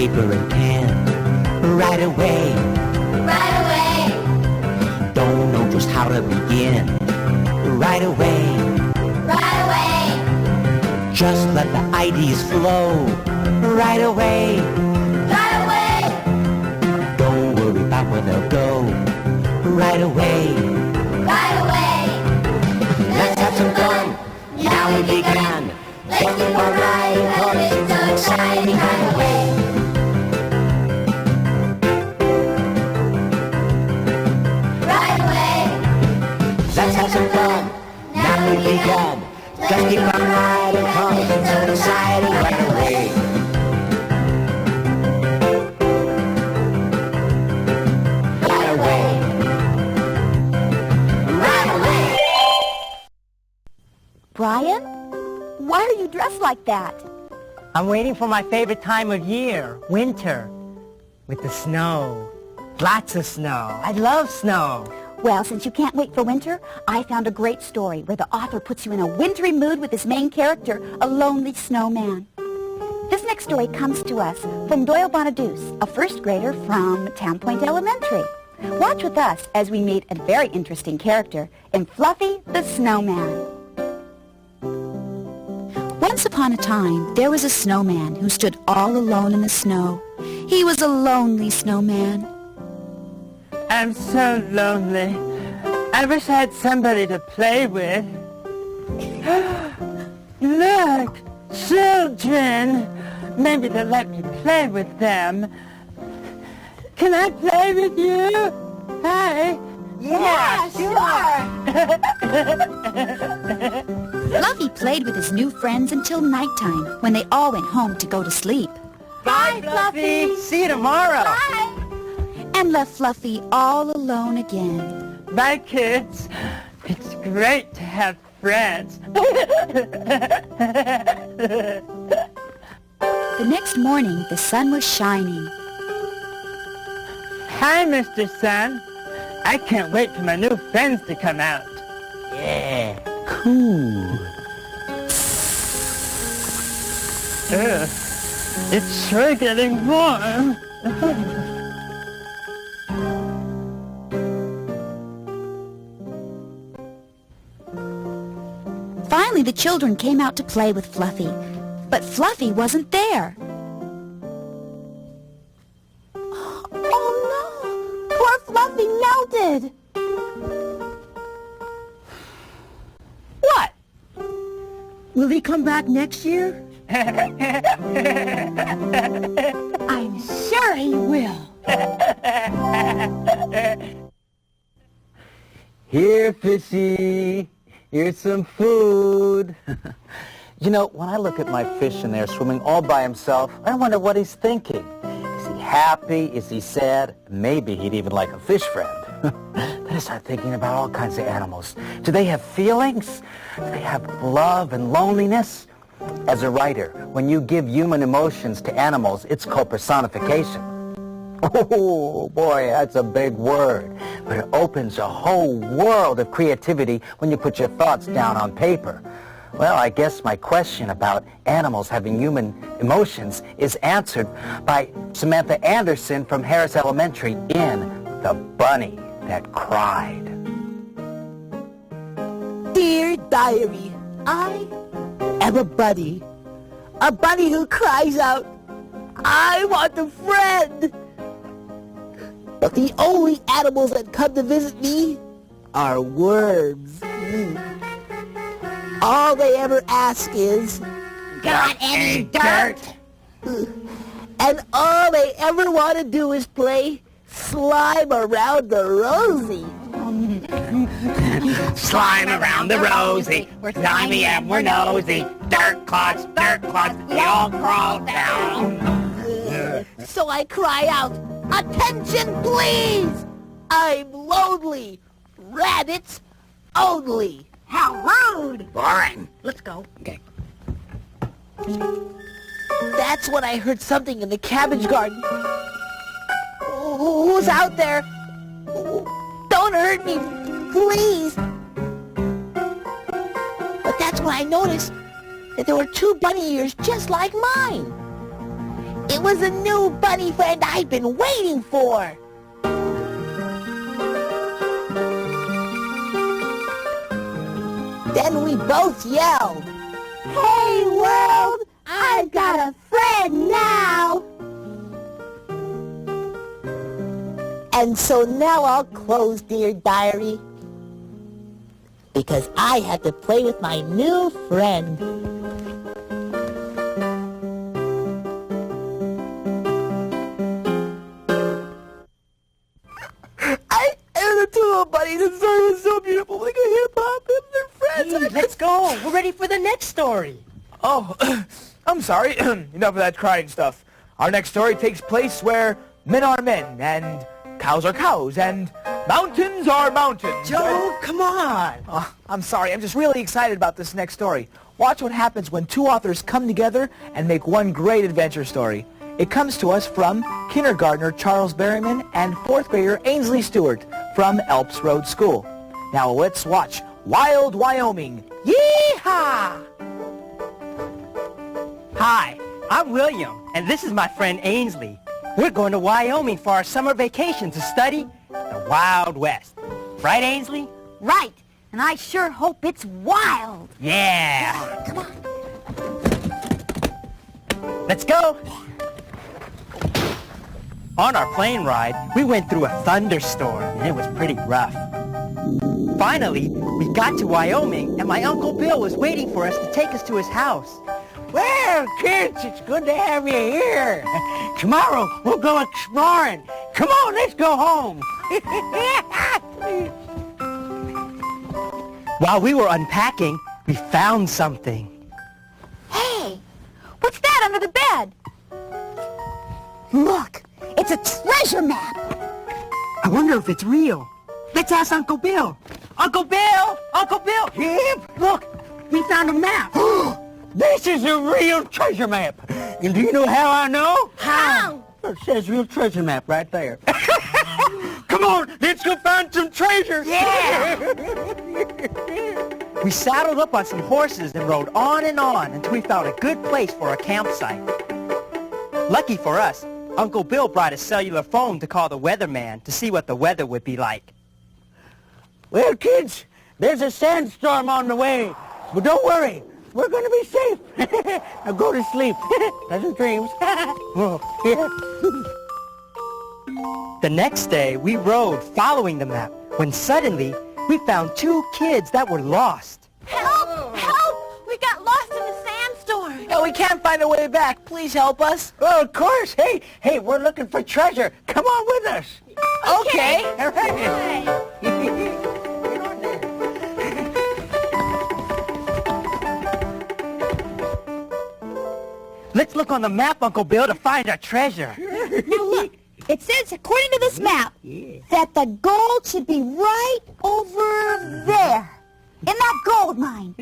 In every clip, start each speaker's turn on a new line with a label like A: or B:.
A: paper and pen right away.
B: Right away.
A: Don't know just how to begin right away.
B: Right away.
A: Just let the ideas flow right away.
B: Right away.
A: Don't worry about where they'll go right away.
B: Right away.
A: Let's have some fun. Now we began.
B: Let's keep on riding, 'cause it's so exciting. Right away. Right away.
A: Let's have some fun. Now we began. Just keep on riding, 'cause it's so exciting right away. Right away. Right away.
C: Brian? Why are you dressed like that?
D: I'm waiting for my favorite time of year, winter, with the snow. Lots of snow. I love snow.
C: Well, since you can't wait for winter, I found a great story where the author puts you in a wintry mood with his main character, a lonely snowman. This next story comes to us from Doyle Bonaduce, a first grader from Town Point Elementary. Watch with us as we meet a very interesting character in Fluffy the Snowman. Once upon a time, there was a snowman who stood all alone in the snow. He was a lonely snowman.
D: I'm so lonely. I wish I had somebody to play with. Look, children. Maybe they'll let me play with them. Can I play with you? Hey?
C: Yeah, sure. Fluffy played with his new friends until nighttime, when they all went home to go to sleep.
D: Bye, Fluffy. See you tomorrow.
C: Bye. And left Fluffy all alone again.
D: Bye, kids. It's great to have friends.
C: The next morning, the sun was shining.
D: Hi, Mr. Sun. I can't wait for my new friends to come out.
A: Yeah, cool.
D: Ugh, it's sure getting warm.
C: Finally, the children came out to play with Fluffy, but Fluffy wasn't there. Oh no! Poor Fluffy melted!
D: What?
E: Will he come back next year?
C: I'm sure he will.
F: Here, fishy. Here's some food. You know, when I look at my fish in there swimming all by himself, I wonder what he's thinking. Is he happy? Is he sad? Maybe he'd even like a fish friend. Then I start thinking about all kinds of animals. Do they have feelings? Do they have love and loneliness? As a writer, when you give human emotions to animals, it's called personification. Oh, boy, that's a big word. But it opens a whole world of creativity when you put your thoughts down on paper. Well, I guess my question about animals having human emotions is answered by Samantha Anderson from Harris Elementary in The Bunny That Cried.
E: Dear Diary, I am a bunny. A bunny who cries out, I want a friend. But the only animals that come to visit me are worms. All they ever ask is,
B: Got any dirt?
E: and all they ever want to do is play slime around the rosy.
A: Slime around the rosy. We're slimy and we're nosy. Dirt clods, we all crawl down.
E: So I cry out, attention please! I'm lonely. Rabbits only.
B: How rude!
A: Boring.
B: Let's go.
A: Okay.
E: That's when I heard something in the cabbage garden. Who's out there? Don't hurt me, please. But that's when I noticed that there were two bunny ears just like mine. It was a new bunny friend I've been waiting for. Then we both yelled, "Hey world, I've got a friend now!" And so now I'll close, dear diary, because I had to play with my new friend. The two little buddies, the story was so beautiful, like a hip-hop and their friends.
D: Hey, let's go. We're ready for the next story.
G: Oh, I'm sorry. Enough of that crying stuff. Our next story takes place where men are men, and cows are cows, and mountains are mountains.
D: Joe, come on.
G: Oh, I'm sorry. I'm just really excited about this next story. Watch what happens when two authors come together and make one great adventure story. It comes to us from kindergartner Charles Berryman and fourth grader Ainsley Stewart from Elps Road School. Now let's watch Wild Wyoming. Yee-haw!
D: Hi, I'm William, and this is my friend Ainsley. We're going to Wyoming for our summer vacation to study the Wild West. Right, Ainsley?
C: Right. And I sure hope it's wild.
D: Yeah.
C: Come on.
D: Let's go. On our plane ride, we went through a thunderstorm, and it was pretty rough. Finally, we got to Wyoming, and my Uncle Bill was waiting for us to take us to his house.
H: Well, kids, it's good to have you here. Tomorrow, we'll go exploring. Come on, let's go home.
D: While we were unpacking, we found something.
C: Hey, what's that under the bed? Look, it's a treasure map.
D: I wonder if it's real. Let's ask Uncle Bill. Uncle Bill! Uncle Bill!
H: Yep.
D: Look, we found a map.
H: This is a real treasure map. And do you know how I know?
C: How?
H: It says real treasure map right there. Come on, let's go find some treasure.
D: Yeah! We saddled up on some horses and rode on until we found a good place for a campsite. Lucky for us, Uncle Bill brought a cellular phone to call the weatherman to see what the weather would be like.
H: Well, kids, there's a sandstorm on the way. But don't worry, we're going to be safe. Now go to sleep. Pleasant dreams. Oh, yeah.
D: The next day, we rode following the map when suddenly we found two kids that were lost.
C: Help! Help! We got lost in the sandstorm.
G: No, we can't find a way back. Please help us.
H: Oh, of course. Hey, we're looking for treasure. Come on with us.
G: Okay.
H: All right. Get on there.
D: Let's look on the map, Uncle Bill, to find our treasure.
C: Now look, it says, according to this map, that the gold should be right over there, in that gold mine.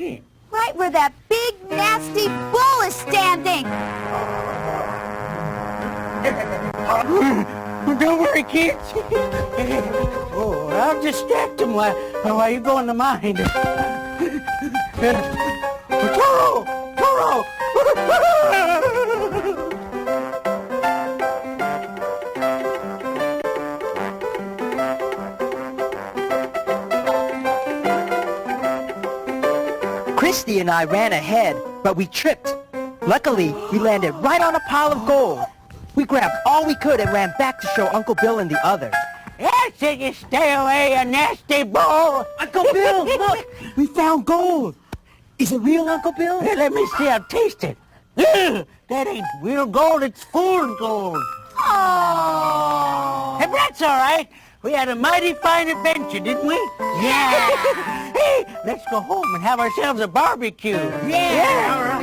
C: Right where that big, nasty bull is standing.
H: Don't worry, kids. Oh, I'll distract them while you go in the mine. Toro! Toro!
D: Christy and I ran ahead, but we tripped. Luckily, we landed right on a pile of gold. We grabbed all we could and ran back to show Uncle Bill and the others.
H: I said you stay away, you nasty bull!
D: Uncle Bill, look! We found gold! Is it real, Uncle Bill?
H: Hey, let me see, I'll taste it. Ugh, that ain't real gold, it's fool's gold.
C: Oh.
H: Hey, but that's all right. We had a mighty fine adventure, didn't we? Yeah! Hey, let's go home and have ourselves a barbecue. Yeah! All right.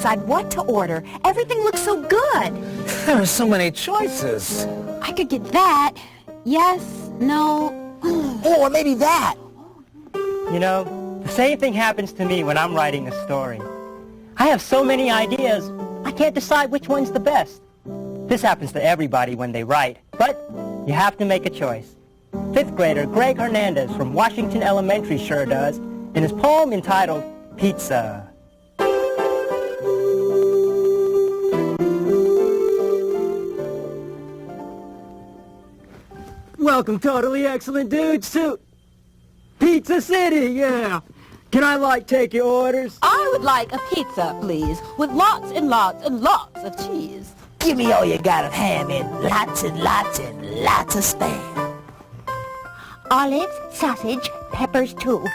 C: decide what to order. Everything looks so good.
F: There are so many choices.
C: I could get that. Yes, no.
E: Or maybe that.
D: You know, the same thing happens to me when I'm writing a story. I have so many ideas, I can't decide which one's the best. This happens to everybody when they write, but you have to make a choice. 5th grader Greg Hernandez from Washington Elementary sure does, in his poem entitled Pizza. Welcome, totally excellent dudes, to Pizza City, yeah. Can I, take your orders?
I: I would like a pizza, please, with lots and lots and lots of cheese.
E: Give me all you got of ham and lots and lots and lots of spam.
C: Olives, sausage, peppers too.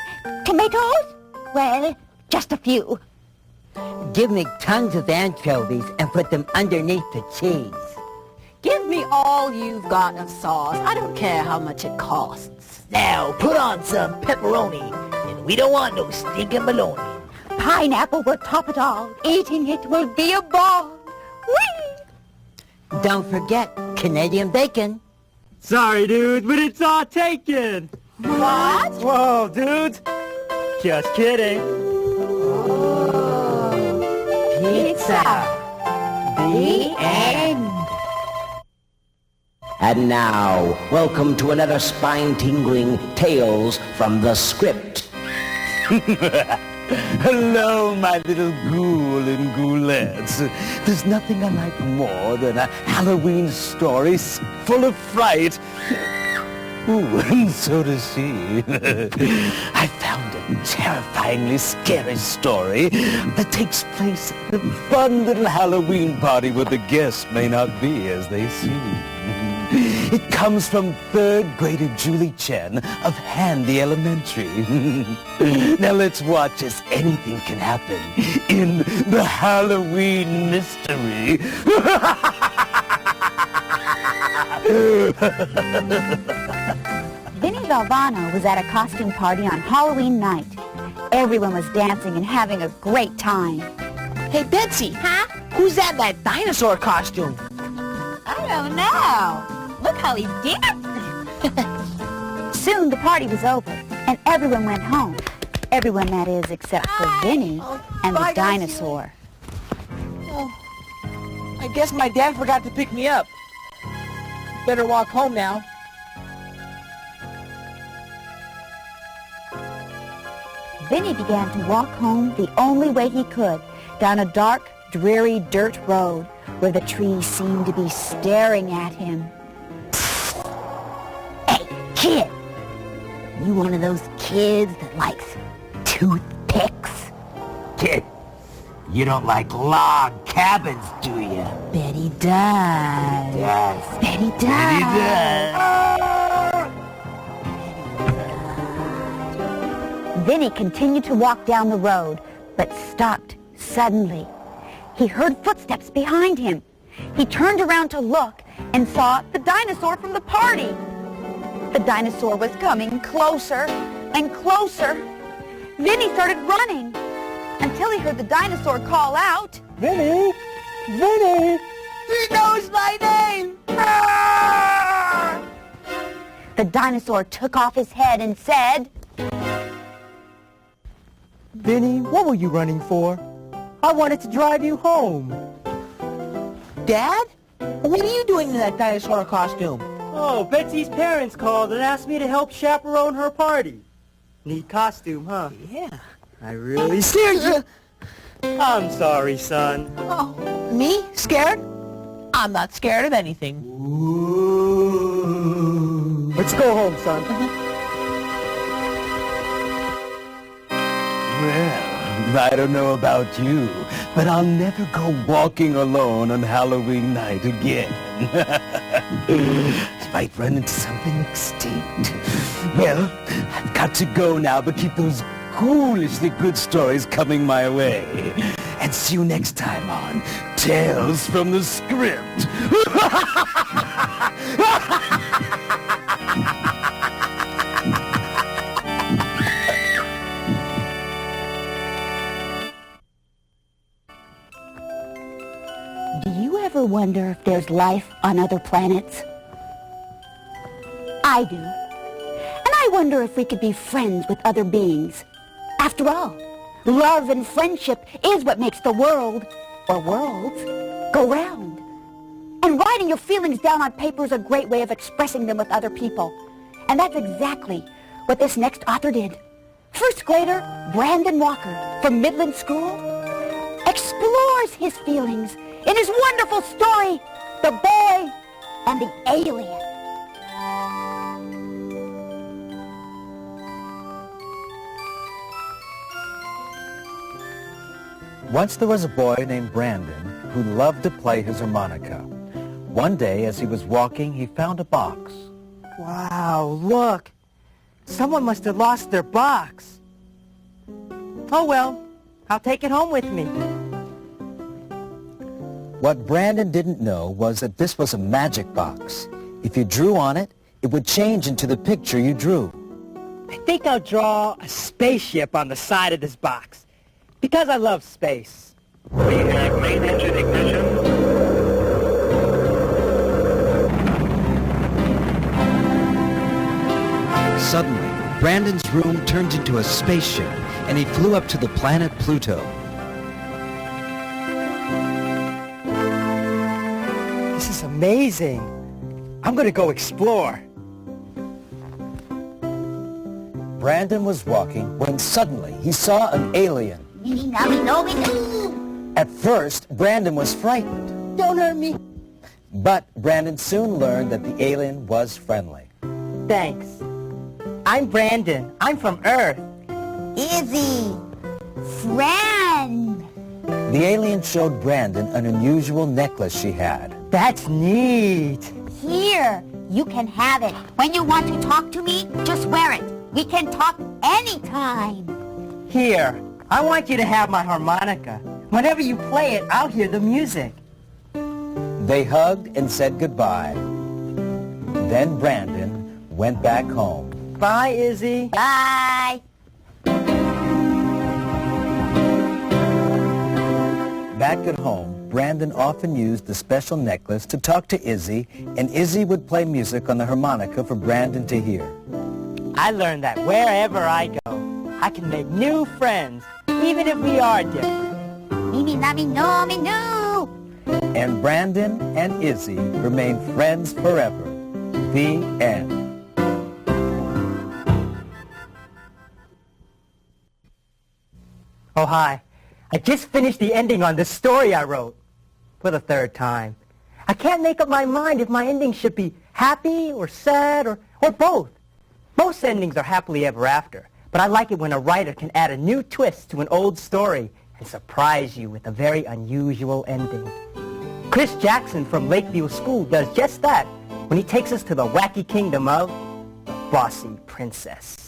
C: Tomatoes? Well, just a few.
E: Give me tons of anchovies and put them underneath the cheese.
I: Give me all you've got of sauce. I don't care how much it costs.
E: Now put on some pepperoni, and we don't want no stinking bologna.
C: Pineapple will top it all. Eating it will be a ball. Whee!
E: Don't forget Canadian bacon.
D: Sorry, dude, but it's all taken.
I: What?
D: Whoa, dudes. Just kidding.
E: Pizza.
C: The end.
A: And now, welcome to another spine-tingling Tales from the Script.
F: Hello, my little ghoul and ghoulettes. There's nothing I like more than a Halloween story full of fright. Ooh, and so does she. I found a terrifyingly scary story that takes place at a fun little Halloween party where the guests may not be as they seem. It comes from 3rd grader Julie Chen of Handy Elementary. Now let's watch as anything can happen in the Halloween mystery.
C: Vinny Valvano was at a costume party on Halloween night. Everyone was dancing and having a great time.
E: Hey, Betsy.
I: Huh?
E: Who's that in that dinosaur costume?
I: I don't know. Look how he's dancing.
C: Soon the party was over, and everyone went home. Everyone, that is, except for Vinny and the
E: bye, guys.
C: dinosaur.
E: Oh, I guess my dad forgot to pick me up. Better walk home now.
C: Vinny began to walk home the only way he could, down a dark, dreary dirt road where the trees seemed to be staring at him.
E: Hey, kid! You one of those kids that likes toothpicks?
F: Kid, you don't like log cabins, do you?
E: Bet he does.
F: Yes.
E: Bet he does.
C: Vinny continued to walk down the road, but stopped suddenly. He heard footsteps behind him. He turned around to look and saw the dinosaur from the party. The dinosaur was coming closer and closer. Vinny started running until he heard the dinosaur call out,
D: Vinny! Vinny!
E: He knows my name! Ah!
C: The dinosaur took off his head and said,
D: Vinny, what were you running for? I wanted to drive you home.
E: Dad? What are you doing in that dinosaur costume?
D: Oh, Betsy's parents called and asked me to help chaperone her party. Neat costume, huh?
E: Yeah.
D: I really scared you. I'm sorry, son.
E: Oh, me? Scared? I'm not scared of anything.
D: Let's go home, son.
F: Well, I don't know about you, but I'll never go walking alone on Halloween night again. Might run into something extinct. Well, I've got to go now, but keep those ghoulishly good stories coming my way. And see you next time on Tales from the Script.
C: ever wonder if there's life on other planets? I do. And I wonder if we could be friends with other beings. After all, love and friendship is what makes the world, or worlds, go round. And writing your feelings down on paper is a great way of expressing them with other people. And that's exactly what this next author did. First grader Brandon Walker from Midland School explores his feelings in his wonderful story, The Boy and the Alien.
F: Once there was a boy named Brandon who loved to play his harmonica. One day, as he was walking, he found a box.
D: Wow, look. Someone must have lost their box. Oh well, I'll take it home with me.
F: What Brandon didn't know was that this was a magic box. If you drew on it, it would change into the picture you drew.
D: I think I'll draw a spaceship on the side of this box, because I love space.
J: We have main engine ignition.
K: Suddenly, Brandon's room turned into a spaceship, and he flew up to the planet Pluto.
D: This is amazing. I'm gonna go explore.
F: Brandon was walking when suddenly he saw an alien. At first, Brandon was frightened.
E: Don't hurt me.
F: But Brandon soon learned that the alien was friendly.
D: Thanks. I'm Brandon. I'm from Earth.
C: Izzy, friend.
F: The alien showed Brandon an unusual necklace she had.
D: That's neat.
C: Here, you can have it. When you want to talk to me, just wear it. We can talk anytime.
D: Here, I want you to have my harmonica. Whenever you play it, I'll hear the music.
F: They hugged and said goodbye. Then Brandon went back home.
D: Bye, Izzy.
C: Bye.
F: Back at home, Brandon often used the special necklace to talk to Izzy, and Izzy would play music on the harmonica for Brandon to hear.
D: I learned that wherever I go, I can make new friends, even if we are different.
C: Me no, me no.
F: And Brandon and Izzy remained friends forever. The end.
D: Oh, hi. I just finished the ending on this story I wrote. For the third time. I can't make up my mind if my ending should be happy or sad or both. Most endings are happily ever after, but I like it when a writer can add a new twist to an old story and surprise you with a very unusual ending. Chris Jackson from Lakeview School does just that when he takes us to the wacky kingdom of the Bossy Princess.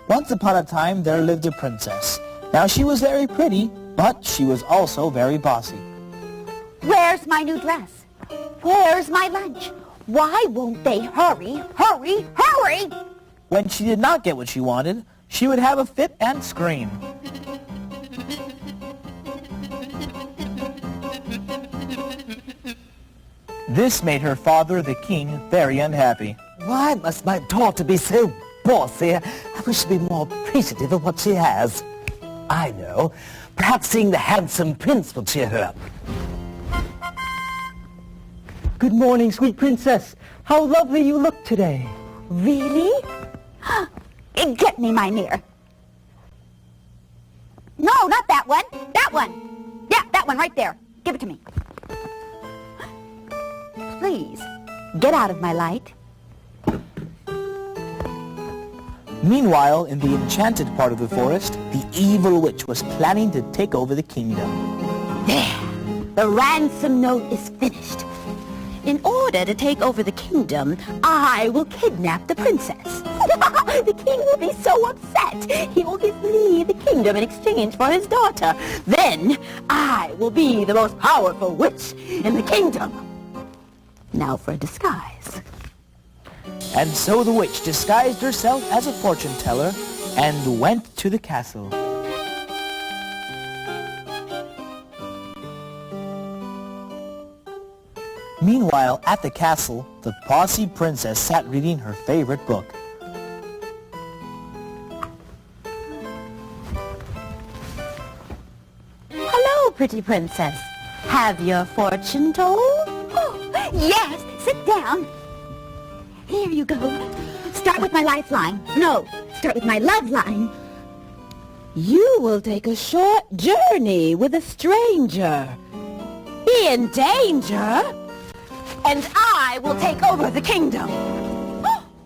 G: Once upon a time, there lived a princess. Now, she was very pretty, but she was also very bossy.
C: Where's my new dress? Where's my lunch? Why won't they hurry, hurry, hurry?
G: When she did not get what she wanted, she would have a fit and scream. This made her father, the king, very unhappy.
E: Why must my daughter be so bossy? I wish to be more appreciative of what she has. I know. Perhaps seeing the handsome prince will cheer her up.
D: Good morning, sweet princess. How lovely you look today.
C: Really? Get me my mirror. No, not that one. That one. Yeah, that one right there. Give it to me. Please, get out of my light.
G: Meanwhile, in the enchanted part of the forest, the evil witch was planning to take over the kingdom.
I: There. The ransom note is finished. In order to take over the kingdom, I will kidnap the princess. The king will be so upset. He will give me the kingdom in exchange for his daughter. Then I will be the most powerful witch in the kingdom. Now for a disguise.
G: And so the witch disguised herself as a fortune teller and went to the castle. Meanwhile, at the castle, the bossy princess sat reading her favorite book.
I: Hello, pretty princess. Have your fortune told?
C: Oh, yes, sit down. Here you go. Start with my lifeline. No, start with my love line.
I: You will take a short journey with a stranger. Be in danger, and I will take over the kingdom.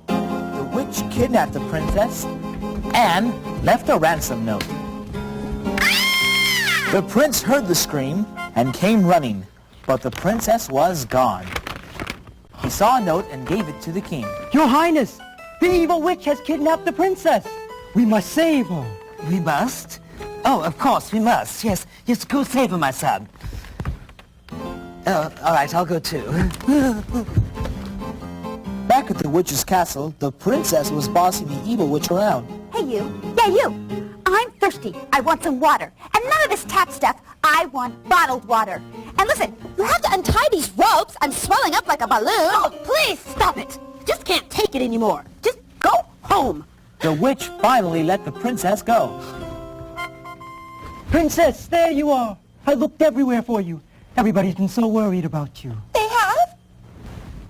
G: The witch kidnapped the princess and left a ransom note. The prince heard the scream and came running, but the princess was gone. He saw a note and gave it to the king.
D: Your Highness, the evil witch has kidnapped the princess. We must save her.
F: We must? Oh, of course, we must. Yes, go save her, my son. All right, I'll go too.
G: Back at the witch's castle, the princess was bossing the evil witch around.
C: Hey, you. Yeah, you. I'm thirsty. I want some water. And none of this tap stuff. I want bottled water. And listen, you have to untie these ropes. I'm swelling up like a balloon.
I: Oh, please stop it. Just can't take it anymore. Just go home.
G: The witch finally let the princess go.
D: Princess, there you are. I looked everywhere for you. Everybody's been so worried about you.
C: They have?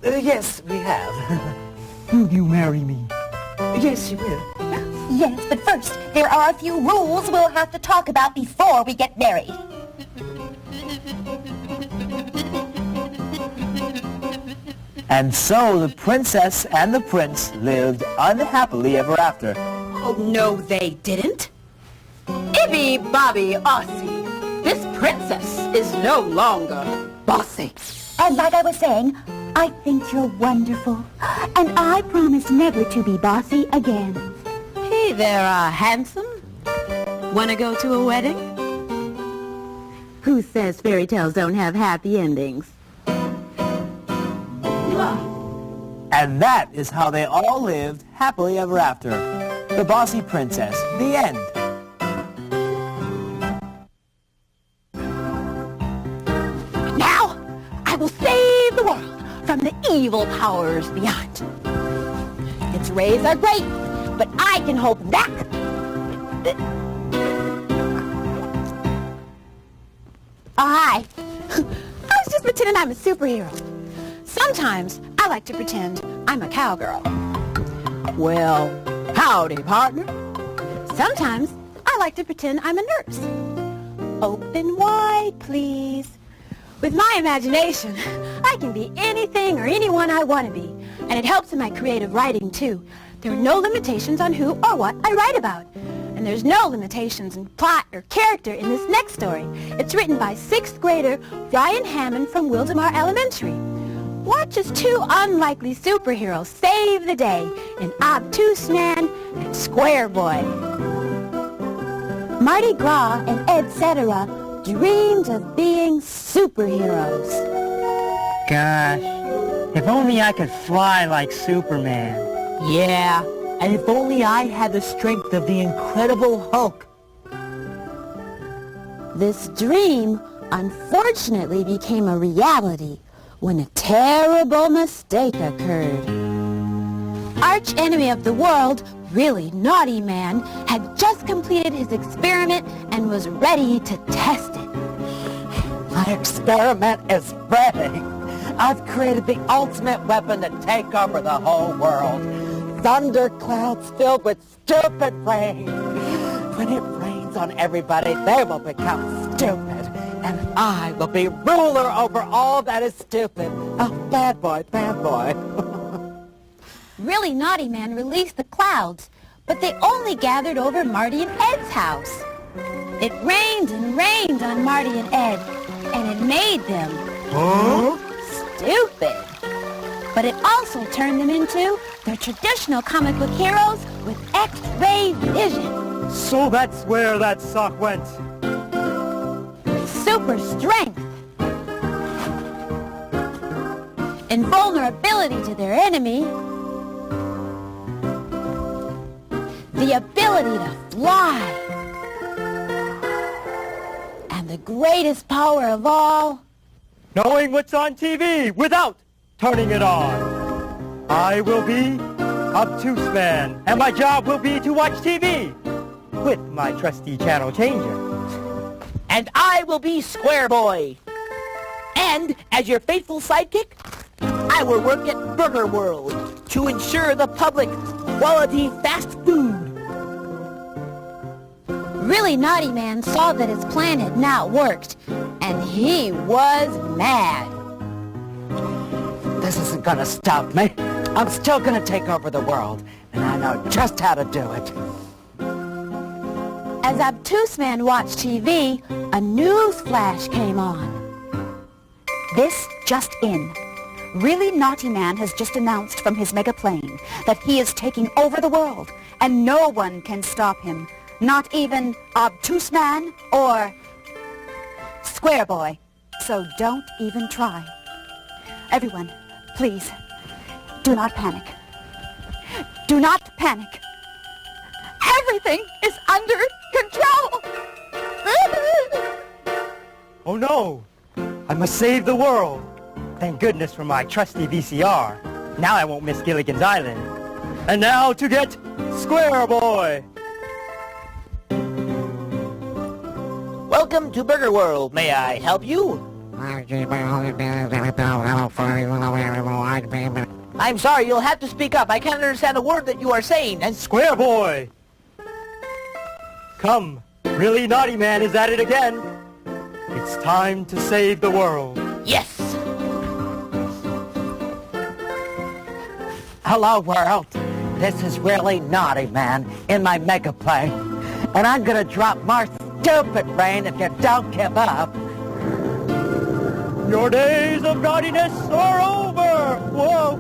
F: Yes, we have.
D: Will you marry me?
F: Yes, you will.
C: Yes, but first, there are a few rules we'll have to talk about before we get married.
G: And so the princess and the prince lived unhappily ever after.
I: Oh, no, they didn't. Ibby Bobby Aussie. This princess is no longer bossy.
C: And like I was saying, I think you're wonderful. And I promise never to be bossy again.
I: Hey there, handsome. Wanna go to a wedding? Who says fairy tales don't have happy endings?
G: And that is how they all lived happily ever after. The Bossy Princess. The end.
I: Now, I will save the world from the evil powers beyond. Its rays are great, but I can hold them back. Oh, hi. I was just pretending I'm a superhero. Sometimes I like to pretend I'm a cowgirl. Well, howdy, partner. Sometimes I like to pretend I'm a nurse. Open wide, please. With my imagination, I can be anything or anyone I want to be. And it helps in my creative writing, too. There are no limitations on who or what I write about. And there's no limitations in plot or character in this next story. It's written by 6th grader Ryan Hammond from Wildemar Elementary. Watch as two unlikely superheroes save the day in Obtuse Man and Square Boy. Mardi Gras and etc. dreamed of being superheroes.
D: Gosh, if only I could fly like Superman.
E: Yeah, and if only I had the strength of the Incredible Hulk.
I: This dream unfortunately became a reality when a terrible mistake occurred. Arch enemy of the world, really naughty man, had just completed his experiment and was ready to test it.
F: My experiment is ready. I've created the ultimate weapon to take over the whole world. Thunderclouds filled with stupid rain. When it rains on everybody, they will become stupid. And I will be ruler over all that is stupid. Oh, bad boy, bad boy.
I: Really naughty man released the clouds, but they only gathered over Marty and Ed's house. It rained and rained on Marty and Ed, and it made them stupid. But it also turned them into their traditional comic book heroes with X-ray vision.
D: So that's where that sock went.
I: Super strength, invulnerability to their enemy, the ability to fly, and the greatest power of all,
D: knowing what's on TV without turning it on. I will be Obtuse Man, and my job will be to watch TV with my trusty channel changer.
E: And I will be Square Boy. And as your faithful sidekick, I will work at Burger World to ensure the public quality fast food.
I: Really Naughty Man saw that his plan had not worked, and he was mad.
F: This isn't gonna stop me. I'm still gonna take over the world, and I know just how to do it.
I: As Obtuse Man watched TV, a news flash came on.
C: This just in. Really Naughty Man has just announced from his mega plane that he is taking over the world, and no one can stop him. Not even Obtuse Man or Square Boy. So don't even try. Everyone, please, do not panic. Do not panic. Everything is under control.
D: Oh no! I must save the world. Thank goodness for my trusty VCR. Now I won't miss Gilligan's Island. And now to get Square Boy.
E: Welcome to Burger World. May I help you? I'm sorry, you'll have to speak up. I can't understand a word that you are saying. And
D: Square Boy! Come, Really Naughty Man is at it again. It's time to save the world.
E: yes!
F: Hello, world. This is Really Naughty Man in my mega plane. And I'm gonna drop more stupid rain if you don't give up.
D: Your days of naughtiness are over! Whoa!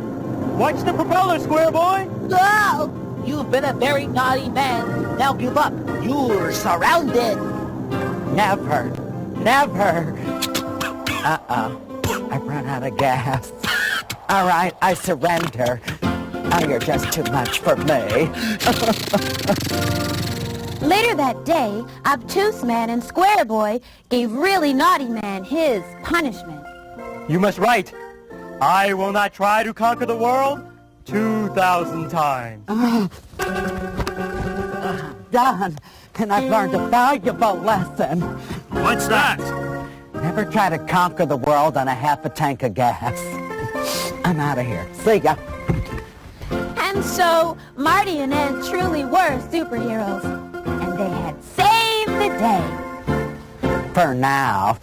D: Watch the propeller, Square Boy!
E: Oh, you've been a very naughty man. Now give up. You're surrounded.
F: Never. Never. Uh-oh. I've run out of gas. All right, I surrender. Oh, you're just too much for me.
I: Later that day, Obtuse Man and Square Boy gave Really Naughty Man his punishment.
D: You must write, I will not try to conquer the world 2,000 times.
F: Done. And I've learned a valuable lesson.
J: What's that?
F: Never try to conquer the world on a half a tank of gas. I'm out of here. See ya.
I: And so, Marty and Ed truly were superheroes, and they had saved the day.
F: For now.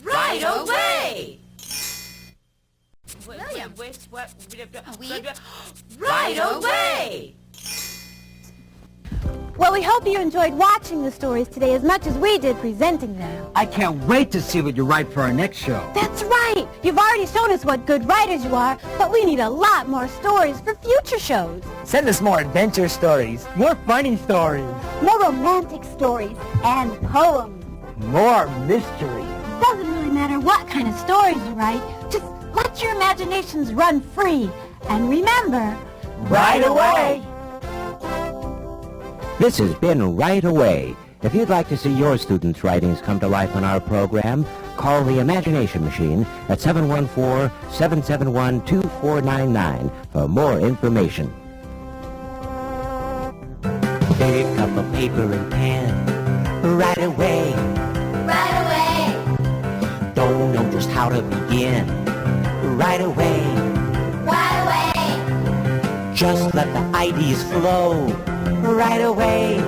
B: Right away! Right away!
I: Well, we hope you enjoyed watching the stories today as much as we did presenting them.
K: I can't wait to see what you write for our next show.
I: That's right! You've already shown us what good writers you are, but we need a lot more stories for future shows.
G: Send us more adventure stories.
D: More funny stories.
C: More romantic stories and poems.
F: More mystery.
I: Doesn't really matter what kind of stories you write. Just let your imaginations run free. And remember,
E: Right away!
A: This has been Right Away. If you'd like to see your students' writings come to life on our program, call the Imagination Machine at 714-771-2499 for more information. Pick up a paper and pen right away.
B: Right away!
A: Don't know just how to begin right away.
B: Right away!
A: Just let the ideas flow right away.